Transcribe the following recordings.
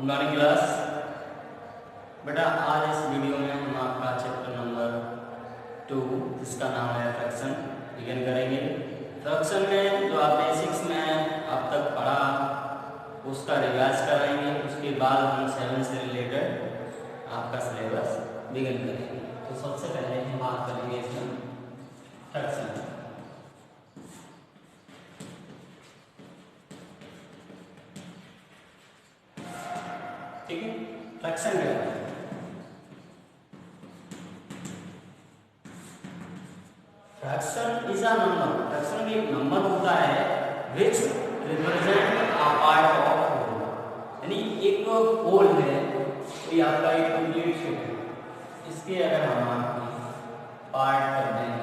Good morning class. बेटा आज इस वीडियो में हम आपका चैप्टर नंबर 2 जिसका नाम है फ्रैक्शन बिगिन करेंगे। फ्रैक्शन में जो आप बेसिक्स में अब तक पढ़ा उसका रिवाइज कराएंगे, उसके बाद हम 7 से रिलेटेड आपका सिलेबस बिगिन करेंगे। तो सबसे पहले हम बात करेंगे इसमें फ्रैक्शन। ठीक है, फ्रैक्शन क्या है? Fraction is a number. Fraction भी एक नंबर होता है which represent a part of whole. यानी एक होल है तो ये आपका एक कंप्लीट शेप है। इसके अगर हम पार्ट कर दें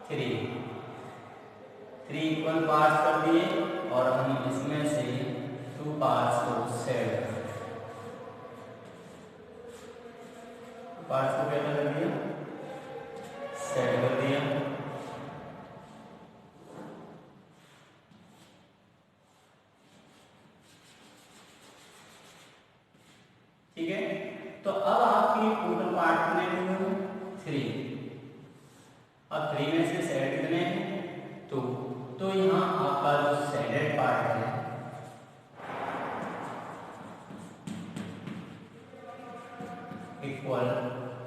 3 इक्वल पार्ट्स कर दिए और हम इसमें से 2 पार्ट्स को सेट कर दिए। पार्ट्स को क्या कर दिया? सेट कर दिया। ठीक है, तो अब आपकी टोटल पार्ट कितने हुए? 3। अब 3 में से सेट कितने हैं? 2। तो यहाँ आपका जो सेडेड पार्ट है इक्वल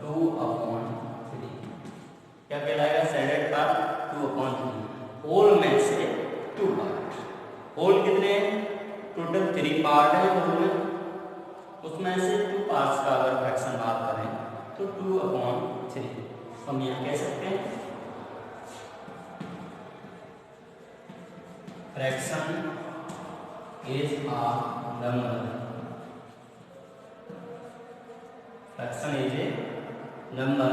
2/3। क्या कहलाएगा सेडेड पार्ट? 2/3। होल में से 2 पार्ट। होल कितने हैं? टोटल 3 पार्ट है होल में, उसमें से 2 पार्ट्स का अगर फ्रैक्शन बात करें तो 2/3 हम यहाँ कह सकते हैं fraction is a number. Fraction is a number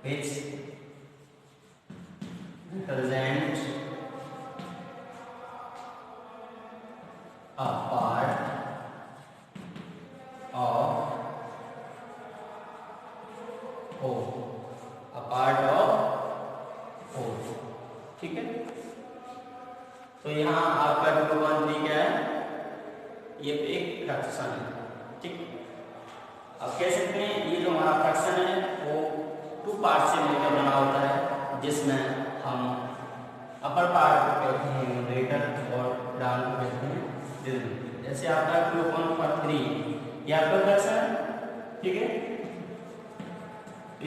which represent a part of whole, a part of whole। ठीक है, तो यहाँ आपका 2/3 क्या है? ये एक फ्रैक्शन है। ठीक, अब कह सकते हैं ये जो हमारा फ्रैक्शन है वो 2 पार्ट से मिलकर बना होता है, जिसमें हम अपर पार्ट को कहते हैं न्यूमरेटर और डाउन को कहते हैं डिनोमिनेटर। जैसे आपका 2/3 ये आपका फ्रैक्शन है। ठीक है,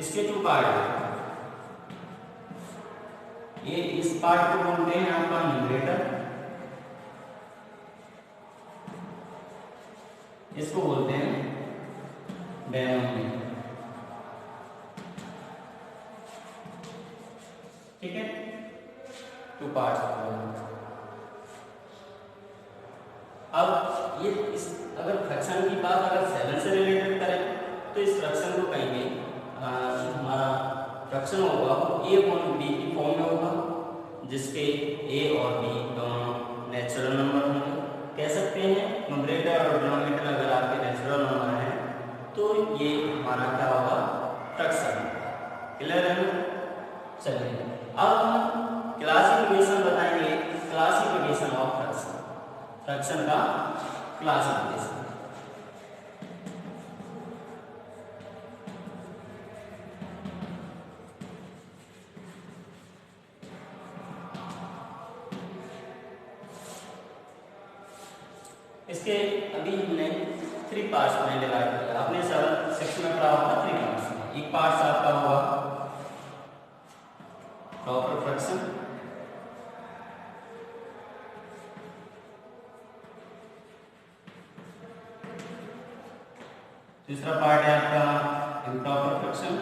इसके 2 पार्ट हैं। ये इस पार्ट को बोलते हैं आपका न्यूमरेटर, इसको बोलते हैं डिनोमिनेटर। ठीक है, 2 पार्ट्स। अब ये इस अगर फ्रैक्शन की बात अगर 7 से रिलेटेड करें तो इस फ्रैक्शन को कहेंगे हमारा फ्रैक्शन होगा वो a/b की फॉर्म में होगा, जिसके a और b दोनों नेचुरल नंबर होंगे। कह सकते हैं न्यूमरेटर और डिनोमिनेटर अगर आपके नेचुरल नंबर हैं तो ये हमारा क्या होगा? फ्रैक्शन। क्लियर है? चलिए अब हम क्लासिफिकेशन बताएंगे, क्लासिफिकेशन ऑफ फ्रैक्शन, फ्रैक्शन का क्लासिफिकेशन। इसके अभी हमने 3 पार्ट्स में डिवाइड किया। आपने 7 सेक्शन में पढ़ा होगा 3 पार्ट्स में। एक पार्ट आपका होगा प्रॉपर फ्रैक्शन, दूसरा पार्ट है आपका इम्प्रॉपर फ्रैक्शन,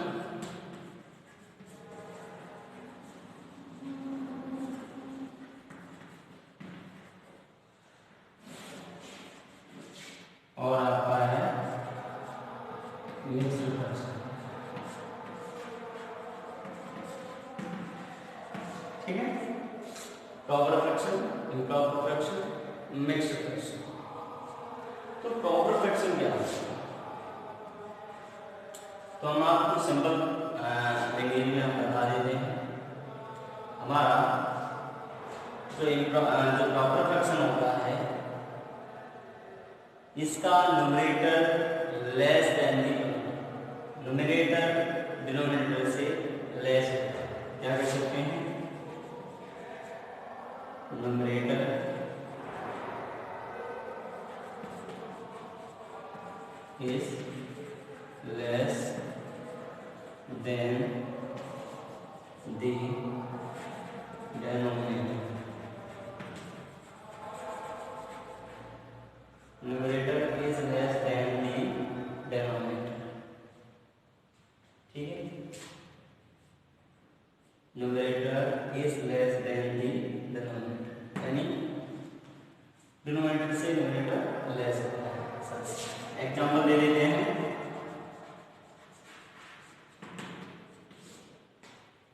और आपका है मिक्स्ड फ्रैक्शन। ठीक है, proper fraction, improper fraction, mixed fraction. तो प्रॉपर फ्रैक्शन क्या है? तो हम आपको सिंपल लैंग्वेज में हम बता देते हैं। हमारा तो जो प्रॉपर फ्रैक्शन होता है इसका न्यूमरेटर लेस देन दी न्यूमरेटर डिनोमिनेटर से लेस होता है। क्या कह सकते हैं? Numerator is less than the denominator. Numerator is less than the denominator. ठीक है, numerator is less than the denominator, यानी डिनोमिनेटर से न्यूमरेटर लेस होता है। एग्जांपल दे देते हैं।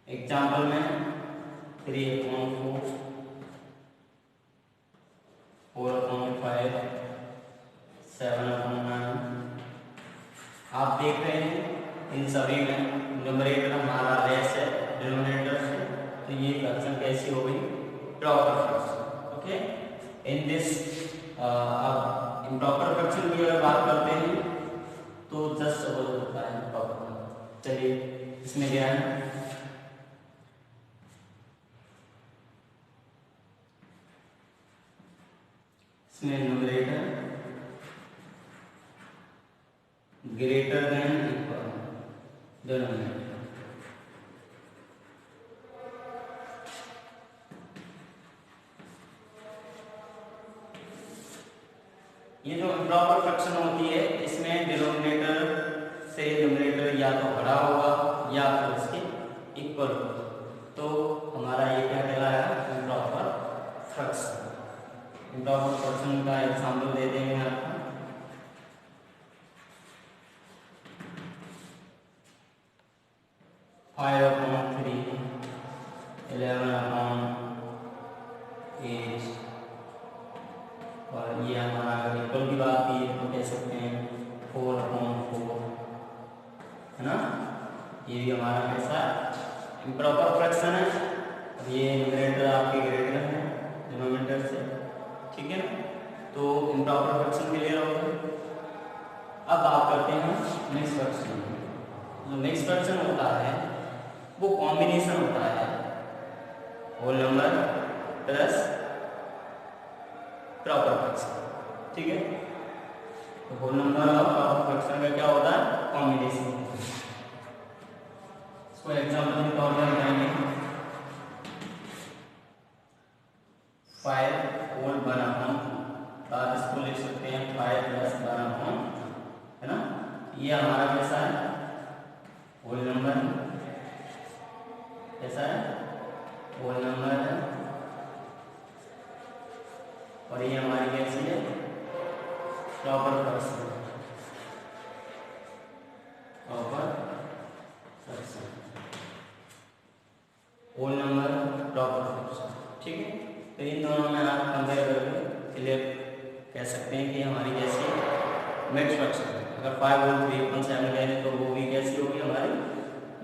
एग्जांपल में 3/4, 4/5, 7/9 आप देख रहे हैं इन सभी में न्यूमरेटर हमारा लेस है डिनोमिनेटर से, तो ये फ्रैक्शन कैसी हो गई? Proper fraction. Okay, in this अब इम्प्रॉपर फ्रैक्शन की अगर बात करते हैं तो जस्ट सपोज होता है प्रॉपर। चलिए इसमें क्या है? इसमें numerator greater than equal denominator. ये जो इम्प्रॉपर फ्रैक्शन होती है इसमें डिनोमिनेटर से न्यूमरेटर या तो बड़ा होगा या फिर उसके इक्वल होगा, तो हमारा ये क्या कहलाएगा? Improper fraction. इम्प्रॉपर फ्रैक्शन का एग्जांपल दे देंगे आपको। फाइव अपॉन 3, 11/8, और ये हमारा अगर इक्वल की बात की तो कह सकते हैं 4/4, है ना? ये भी हमारा कैसा इम्प्रॉपर फ्रैक्शन है। अब ये न्यूमरेटर आपके ग्रेटर है डिनोमिनेटर से, ठीक है ना? तो इम्प्रॉपर फ्रैक्शन क्लियर हो गया। अब बात करते हैं मिक्स फ्रैक्शन। जो मिक्स फ्रैक्शन होता है वो कॉम्बिनेशन होता है whole number plus proper fraction. ठीक है, तो होल नंबर और प्रॉपर फ्रैक्शन का क्या होता है? कॉम्बिनेशन। इसको एग्जांपल के तौर पर बताएंगे। 5 होल 1/2, आप इसको लिख सकते हैं 5 + 1/2, है ना? ये हमारा कैसा है? होल नंबर कैसा है? होल नंबर है, और ये हमारी कैसी है? Proper fraction. Proper fraction, whole number, proper fraction. ठीक है, तो इन दोनों में आप कंपेयर करके क्लियर कह सकते हैं कि हमारी कैसी मिक्स फ्रैक्शन। अगर 5 होल 3/7 कहें तो वो भी कैसी होगी? हमारी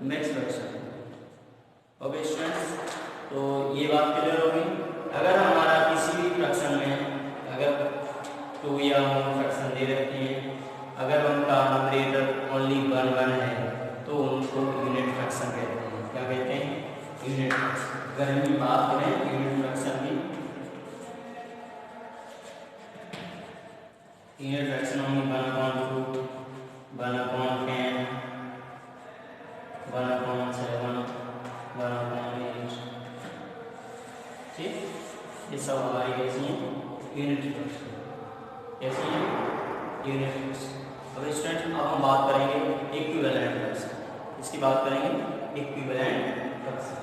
मिक्स फ्रैक्शन। ओके स्टूडेंट्स, तो ये बात क्लियर होगी। अगर हमारा किसी भी फ्रैक्शन में अगर 2 या मोर फ्रैक्शन दे रखी है, अगर उनका न्यूमरेटर ओनली 1 है तो उनको यूनिट फ्रैक्शन कहते हैं। क्या कहते हैं? Unit fraction. अगर हम बात करें यूनिट फ्रैक्शन की, यूनिट फ्रैक्शन ओनली 1/2, 1/10, 1/7, 1/8। ठीक, ये सब हमारी कैसी है? Unit fraction. कैसी है? Unit fraction. अब स्टूडेंट अब हम बात करेंगे इक्विवेलेंट फ्रैक्शन। इसकी बात करेंगे इक्विवेलेंट फ्रैक्शन।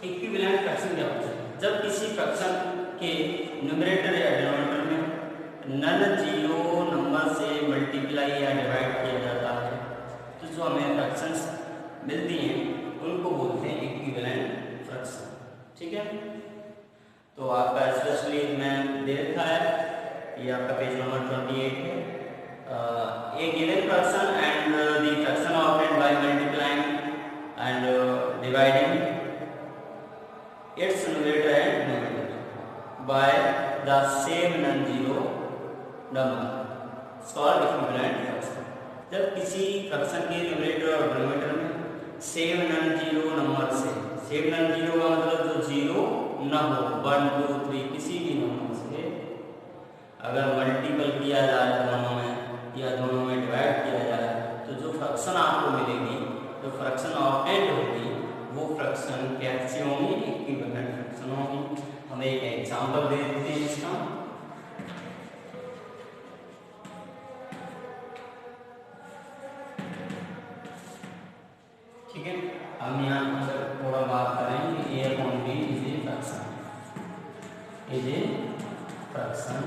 इक्विवेलेंट फ्रैक्शन क्या होता है? जब किसी फ्रैक्शन के न्यूमरेटर या डिनोमिनेटर में नन जीरो नंबर से मल्टीप्लाई या डिवाइड किया जाता है तो जो हमें फ्रैक्शंस मिलती हैं उनको बोलते हैं इक्विवेलेंट फ्रैक्शन। ठीक है, तो आपका स्पेशली में दे रखा है, ये आपका पेज नंबर 28 है। A given fraction and the fraction obtained by multiplying and dividing its numerator and denominator by the same non-zero number is called equivalent fraction। जब किसी फ्रैक्शन के न्यूमरेटर और डिनोमिनेटर में सेम नॉन जीरो नंबर से, same non zero का मतलब जो zero न हो, 1 2 3 किसी भी नंबर से अगर मल्टीपल किया जाए दोनों में या दोनों में डिवाइड किया जाए तो जो फ्रैक्शन आपको मिलेगी, जो फ्रैक्शन ऑब्टेंड होगी वो फ्रैक्शन कैसी होंगी? इक्विवेलेंट फ्रैक्शन होंगी। हम एक एग्जांपल दे देते हैं इसका। ठीक है, हम यहाँ पर थोड़ा बात करेंगे A upon B is a fraction, is a fraction.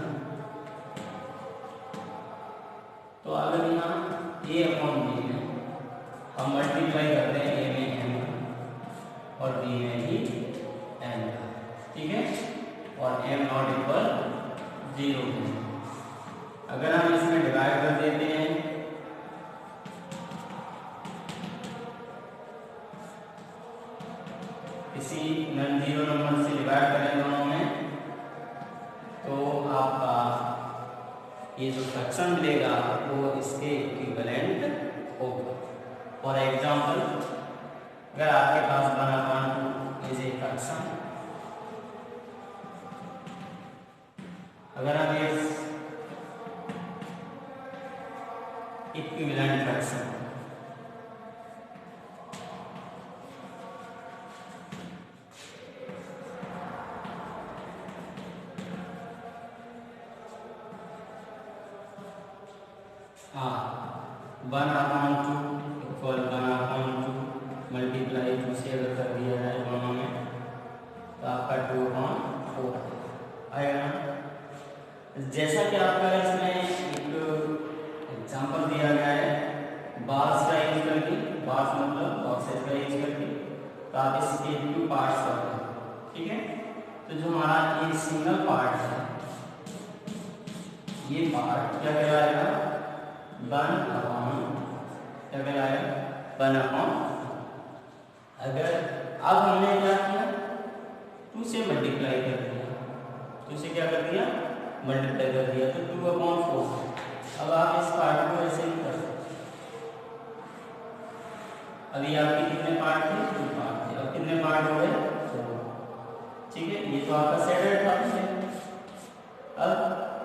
तो अगर यहाँ A अपॉन B में हम मल्टीप्लाई करते हैं A में m और B में भी m, ठीक है, और m नॉट इक्वल 0। अगर हम इसमें डिवाइड कर देते हैं किसी नॉन जीरो नंबर से डिवाइड करें दोनों में तो आपका ये जो फ्रैक्शन मिलेगा वो इसके इक्विवेलेंट होगा। फॉर एग्जांपल अगर आपके पास 1/2 इज ए फ्रैक्शन, अगर हम इस इक्विवेलेंट फ्रैक्शन हाँ 1/2 इक्वल 1/2 मल्टीप्लाई 2 से अगर कर दिया जाए दोनों में तो आपका 2/4 आएगा। जैसा कि आपका इसमें एक एग्जांपल दिया गया है बार्स का यूज करके, बार्स मतलब बॉक्सेस का यूज करके, तो आप इसके 2 पार्ट्स कर दें। ठीक है, तो जो हमारा एक सिंगल पार्ट है ये पार्ट क्या कहलाएगा? 1/, क्या कहलाएगा? 1/। अगर अब हमने क्या किया 2 से मल्टीप्लाई कर दिया, 2 से क्या कर दिया? मल्टीप्लाई कर दिया, तो 2/4। अब आप इस पार्ट को ऐसे ही कर सकते। अभी आपके कितने पार्ट थे? 2 पार्ट थे, अब कितने पार्ट हो गए? 4। ठीक है, ये तो आपका सेटेड था। अब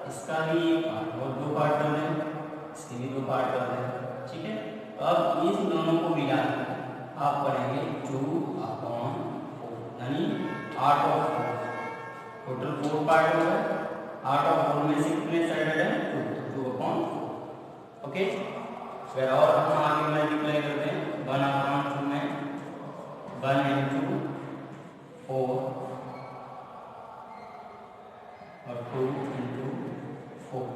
इसका भी पार्ट और 2 पार्ट कर दें, इसके भी 2 पार्ट कर दें। ठीक है, अब इस दोनों को मिला आप पढ़ेंगे 2/4 यानी 8/4। टोटल 4 पार्ट हो गए, 8/4 में से कितने साइडेड है? 2/4। ओके, फिर और हम आगे मल्टीप्लाई करते हैं 1/2 में 1 into 4 और 2 into 4,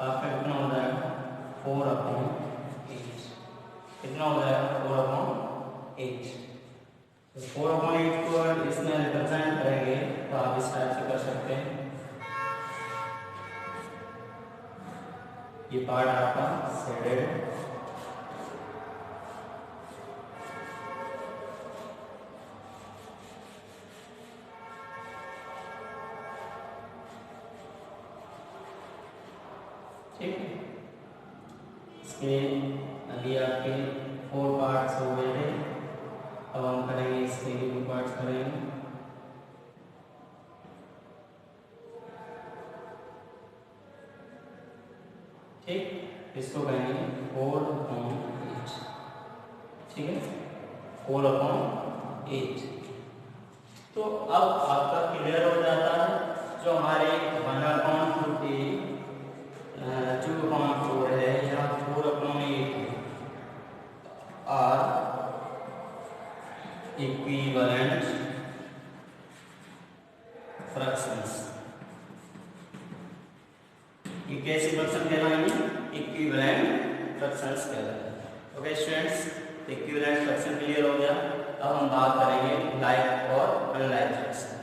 आपका कितना हो जाएगा? 4/8। कितना हो जाएगा? 4/8। तो 4/8 को इसमें रिप्रेजेंट करेंगे तो आप इस टाइप से कर सकते हैं। ये पार्ट आपका शेडेड, ठीक है। इसके अभी आपके 4 पार्ट्स हो गए थे, अब हम करेंगे इसके लिए 2 पार्ट्स करेंगे। ठीक, इसको कहेंगे 4/8। ठीक है, 4/8। तो अब आपका क्लियर हो जाता है जो हमारे 1/2 के 2/4 है या 4/8 आर इक्विवेलेंट ये कैसे फ्रैक्शन कहलाएंगे? इक्विवेलेंट फ्रैक्शंस कहलाएंगे। Okay students, equivalent fraction clear हो गया। अब हम बात करेंगे लाइक और अनलाइक फ्रैक्शन।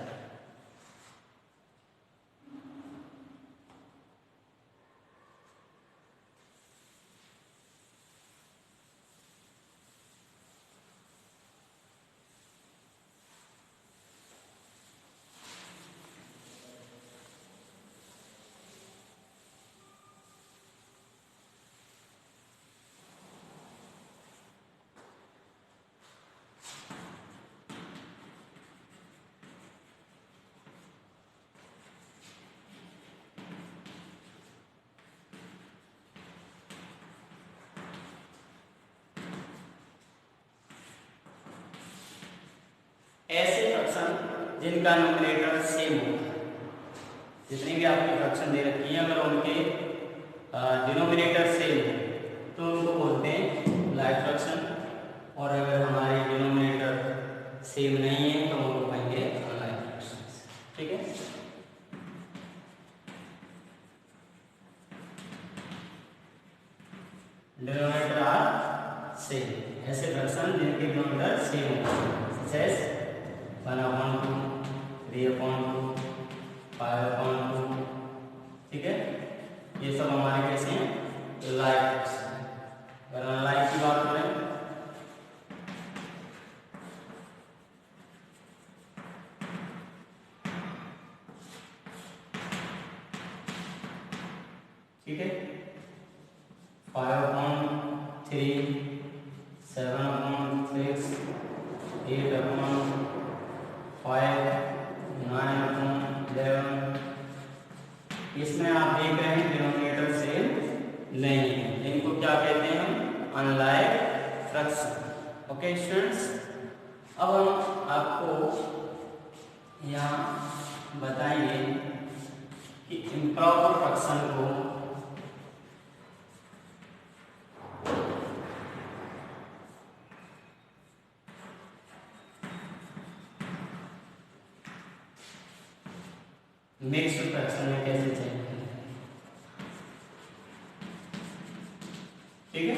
ऐसे फ्रैक्शन जिनका न्यूमरेटर सेम होता है, जितनी भी आपकी फ्रैक्शन दे रखी है, अगर उनके डिनोमिनेटर सेम है तो उनको बोलते हैं लाइक फ्रैक्शन, और अगर हमारे डिनोमिनेटर सेम नहीं है तो उनको कहेंगे अनलाइक फ्रैक्शन। ठीक है, डिनोमिनेटर आर सेम, ऐसे फ्रैक्शन जिनके डिनोमिनेटर सेम होते हैं, जैसे 1/2, 3/2, 5/2। ठीक है, ये सब हमारे कैसे हैं? लाइक। अगर अनलाइक की बात करें, ठीक है, 5/3, 7/6, 8/5, 9/11। इसमें आप देख रहे हैं डिनोमिनेटर सेम नहीं है, इनको क्या कहते हैं हम? Unlike fraction. ओके स्टूडेंट्स, अब हम आपको यहाँ बताएंगे कि इम्प्रॉपर फ्रैक्शन को मिक्स्ड फ्रैक्शन में कैसे चेंज करें। ठीक है,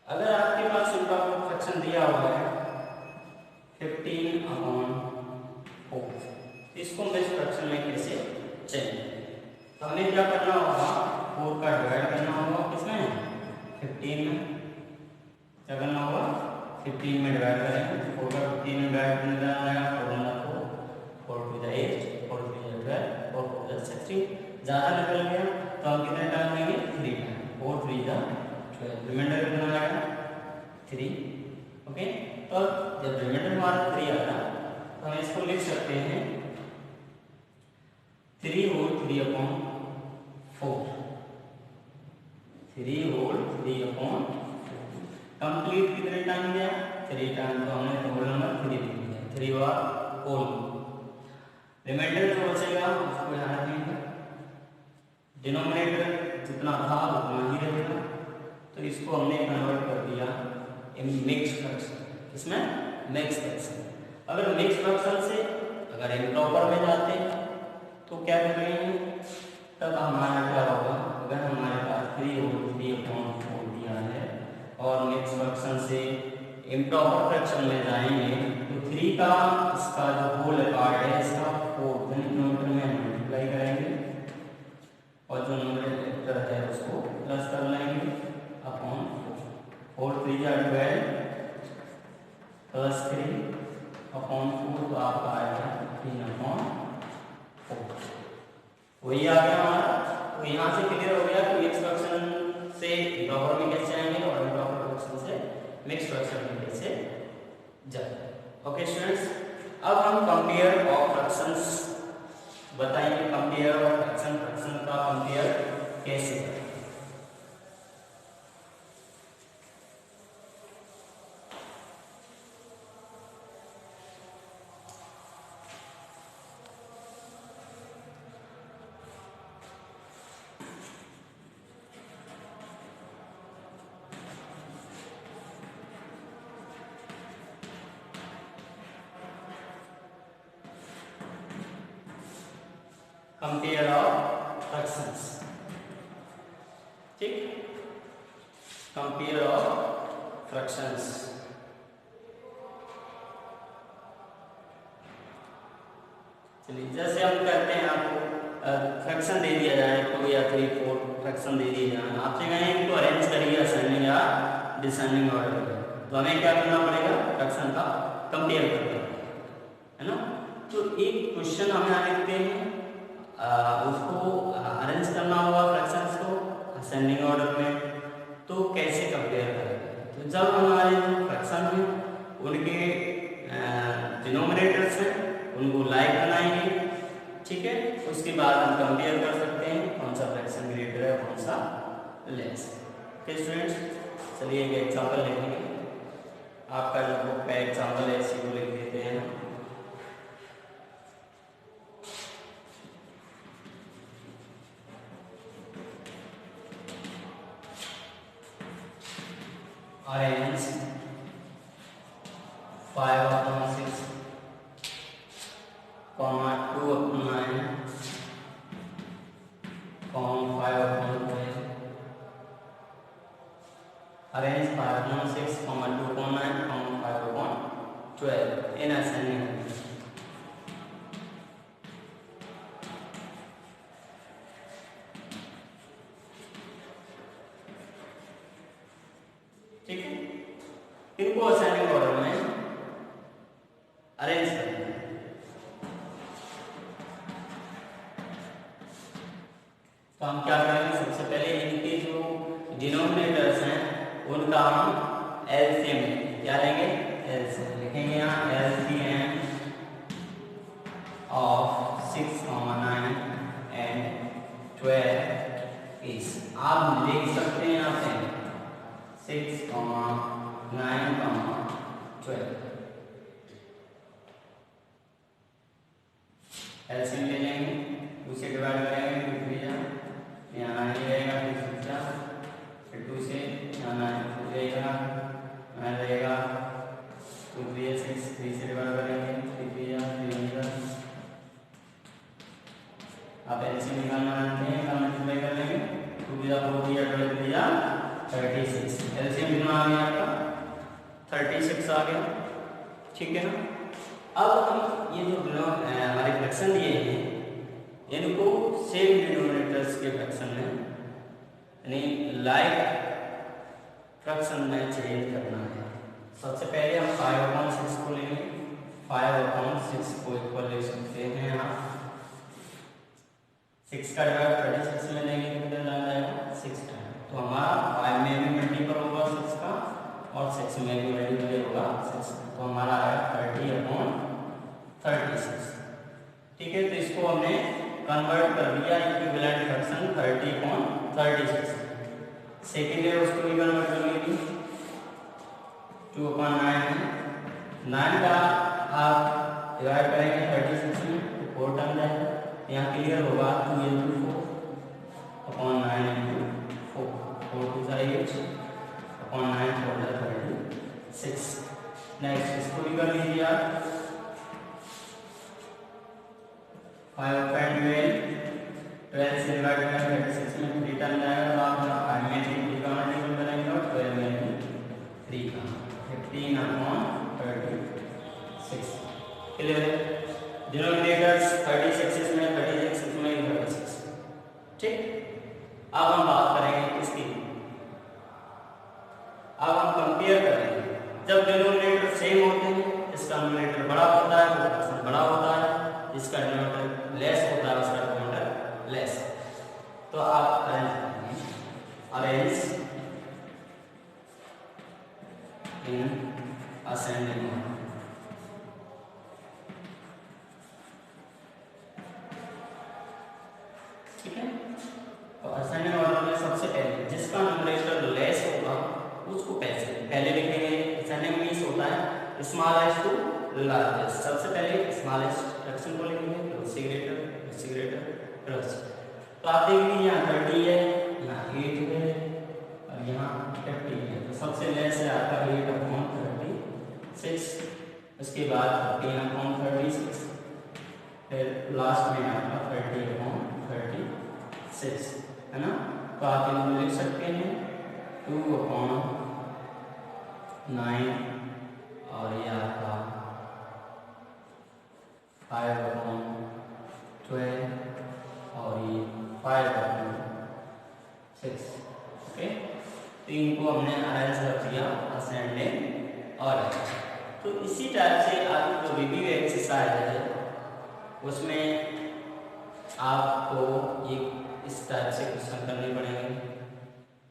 अगर आपके पास इम्प्रॉपर फ्रैक्शन दिया हुआ है 15/4, इसको मिक्स्ड फ्रैक्शन में कैसे चेंज करें? तो हमें क्या करना होगा? 4 का डिवाइड करना होगा किसमें? 15 में। क्या करना होगा? 15 में डिवाइड करेंगे। 4 का 15 में डिवाइड करने का आएगा 4 4 2 8, 4 3 12, 4 4 16। ज़्यादा निकल गया तो हम कितने टाइम लेंगे? 3 टाइम। 4 3 12, रिमाइंडर कितना आएगा? 3। ओके, तो जब रिमाइंडर हमारा 3 आएगा तो हम इसको लिख सकते हैं 3 होल 3/4। 3 होल 3/4 कंप्लीट कितने टाइम गया? 3 टाइम, तो हमने होल नंबर 3 लिख दिया। 3 बार होल। रिमाइंडर जो बचेगा उसको यहाँ रखेंगे, डिनोमिनेटर जितना था उतना ही रहेगा, तो इसको हमने कन्वर्ट कर दिया मिक्स्ड फ्रैक्शन। इसमें मिक्स्ड फ्रैक्शन। अगर मिक्स्ड फ्रैक्शन से अगर इम्प्रॉपर में जाते तो क्या करेंगे? तब हमारा क्या होगा? अगर हमारे पास 3 होल 3/4 दिया है और मिक्स्ड फ्रैक्शन से इम्प्रॉपर फ्रैक्शन में जाएंगे तो 3 का इसका जो होल पार्ट है इसका 4 डिनोमिनेटर में मल्टीप्लाई करेंगे और जो न्यूमरेटर है उसको प्लस कर लेंगे अपॉन 4 3 12 प्लस 3/4, तो आपका आएगा 3/4। वही आ गया हमारा। तो यहाँ से क्लियर हो गया कि मिक्स फ्रैक्शन से इम्प्रॉपर में कैसे आएंगे और इम्प्रॉपर फ्रैक्शन से मिक्स फ्रैक्शन में कैसे जाए। ओके स्टूडेंट्स, अब हम कंपेयर ऑफ फ्रैक्शंस बताएंगे। कंपेयर ऑफ फ्रैक्शन, फ्रैक्शन का कंपेयर कैसे करें। कंपेयर ऑफ फ्रैक्शंस, ठीक, कंपेयर ऑफ फ्रैक्शंस। चलिए जैसे हम करते हैं, आपको फ्रैक्शन दे दिया जाए 2 या 3 4 फ्रैक्शन दे दिए जाए, आपसे कहें इनको अरेंज करिए असेंडिंग या डिसेंडिंग ऑर्डर में, तो हमें क्या करना पड़ेगा, फ्रैक्शन का कंपेयर करना है ना। तो एक क्वेश्चन हमें लिखते हैं, उसको अरेंज करना होगा फ्रैक्शंस को असेंडिंग ऑर्डर में, तो कैसे कंपेयर करेंगे। तो जब हमारे जो फ्रैक्शन हैं उनके डिनोमिनेटर्स हैं उनको लाइक बनाएंगे, ठीक है, उसके बाद हम कंपेयर कर सकते हैं कौन सा फ्रैक्शन ग्रेटर है कौन सा लेस। ओके स्टूडेंट्स, चलिए एक एग्जांपल लिखेंगे, आपका जो बुक का एग्जांपल है इसी को लिख देते हैं। Arrange 5/6, 2/9, 5/12, arrange 5/6, 2/9, 5/12 in ascending order। ठीक है, इनको असेंडिंग ऑर्डर में अरेंज करना है। तो हम क्या करेंगे, सबसे पहले इनके जो डिनोमिनेटर्स हैं उनका हम एलसीएम क्या लेंगे, एलसीएम लिखेंगे यहाँ, एलसीएम ऑफ 6, 9 एंड 12 इज, आप लिख सकते हैं यहाँ पे 6, 9, 12 एलसीएम ले लेंगे, उसे डिवाइड करेंगे, यहाँ 9 रहेगा, फिर 2 से यहाँ 9 रहेगा, 9 रहेगा, 2 3 6, 3 से डिवाइड करेंगे, 3 3 आप एलसीएम निकालना जानते हैं, का मल्टीप्लाई कर लेंगे, 2 4 12 36, एलसीएम कितना आ गया आपका 36 आ गया, ठीक है ना। अब हम ये जो हमारे फ्रैक्शन दिए हैं इनको सेम डिनोमिनेटर्स के फ्रैक्शन में यानी लाइक फ्रैक्शन में चेंज करना है। सबसे पहले हम 5/6 को लेंगे, 5/6 को इक्वल ले सकते हैं आप 6 का डिवाइड 36 में लेंगे तो कितना आ जाएगा 6 टाइम, तो हमारा 5 में भी मल्टीपल होगा 6 का और 6 में भी मल्टीपल होगा 6, तो हमारा आएगा 30/36, ठीक है। तो इसको हमने कन्वर्ट कर दिया इक्विवेलेंट फ्रैक्शन 30/36, सेकेंड है उसको भी कन्वर्ट कर लेंगे 2/9, 9 का आप डिवाइड करेंगे 36 में तो 4 टर्म जाएगा, यहाँ क्लियर होगा 2 × 4/9 × 4, 4 2 8 9 4 36। नेक्स्ट इसको भी कर लीजिए आप 5/12 से डिवाइड करेंगे 36 में 3 टर्म जाएगा, तो आप 5 में 3 का मल्टीपल करेंगे और 12 में 3 का 15/36, क्लियर है। डिनोमिनेटर्स 36 में 36 में 36, ठीक। अब हम बात करेंगे इसकी, अब हम कंपेयर करेंगे, जब डिनोमिनेटर सेम होते हैं इसका न्यूमरेटर बड़ा होता है वो फ्रैक्शन बड़ा होता है, इसका डिनोमिनेटर लेस होता है उसका डिनोमिनेटर लेस, तो आप अरेंज करेंगे, अरेंज इन असेंडिंग ऑर्डर, ठीक है। तो असेंडिंग ऑर्डर में सबसे पहले जिसका न्यूमरेटर लेस होगा उसको पहले लिखेंगे, असेंडिंग मींस होता है स्मॉलेस्ट टू लार्जेस्ट, सबसे पहले स्मॉलेस्ट फ्रैक्शन को लिखेंगे फिर उससे ग्रेटर फिर उससे, तो आप देख लीजिए यहाँ 30 है, यहाँ 8 है और यहाँ 50 है, तो सबसे लेस है आपका 8/36, उसके बाद 15/36, फिर लास्ट में आपका 30/36, 6 है ना। तो आप इनको लिख सकते हैं 2/9 और ये आपका 5/12 और ये 5/6। ओके, तो इनको हमने अरेंज कर दिया असेंडिंग और तो इसी टाइप से आपकी जो रिव्यू एक्सरसाइज है उसमें आपको ये इस टाइप से क्वेश्चन करने पड़ेंगे,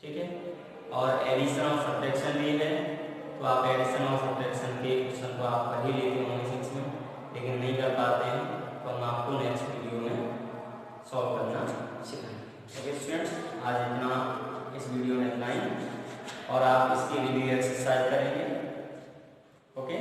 ठीक है। और एडिशन और सब्ट्रैक्शन भी है, तो आप एडिशन और सब्ट्रैक्शन के क्वेश्चन को आप कर ही लेते होंगे 6 में, लेकिन नहीं कर पाते हैं तो हम आपको नेक्स्ट वीडियो में सॉल्व करना सिखाएंगे। ओके स्टूडेंट्स, आज इतना, इस वीडियो में इतना ही, और आप इसकी रिव्यू एक्सरसाइज करेंगे। ओके।